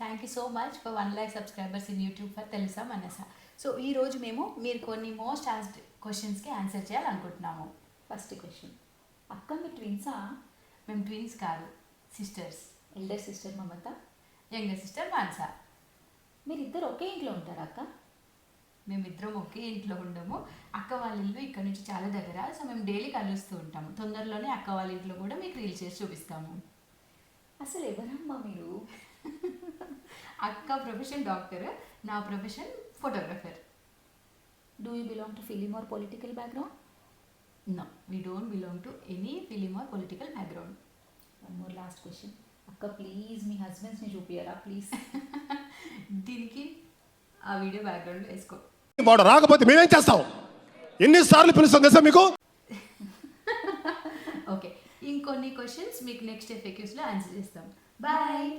Thank you so much for 1,00,000 subscribers in YouTube for తెలుసా మనసా. So ఈరోజు మీరు కొన్ని మోస్ట్ ఆస్క్డ్ క్వశ్చన్స్కి ఆన్సర్ చేయాలనుకుంటున్నాము. ఫస్ట్ క్వశ్చన్, అక్క మీ ట్విన్సా? మేము ట్విన్స్ కాదు, సిస్టర్స్. ఎల్డర్ సిస్టర్ మమత, యంగర్ సిస్టర్ మాన్సా. మీరిద్దరు ఒకే ఇంట్లో ఉంటారా అక్క? మేమిద్దరం ఒకే ఇంట్లో ఉండము. అక్క వాళ్ళ ఇల్లు ఇక్కడ నుంచి చాలా దగ్గర. సో మేము డైలీ కలుస్తూ ఉంటాము. తొందరలోనే అక్క వాళ్ళ ఇంట్లో కూడా మీకు రీల్ చేసి చూపిస్తాము. అసలు ఎవరమ్మా మీరు? అక్క ప్రొఫెషన్ డాక్టర్, నా profession photographer. Do you belong to film or political background? No, we don't belong to any film or political background. One more last question, అక్క ప్లీజ్ మీ హస్బెండ్స్ని చూపియరా ప్లీజ్? దీనికి ఆ వీడియో బ్యాక్గ్రౌండ్లో వేసుకో. వాడు రాకపోతే మేమేం చేస్తాం? ఎన్నిసార్లు పిలుస్తాం తెలుసా మీకు? ఓకే, ఇంకొన్ని క్వశ్చన్స్ మీకు నెక్స్ట్ FAQs లో ఆన్సర్ చేస్తాం. బాయ్.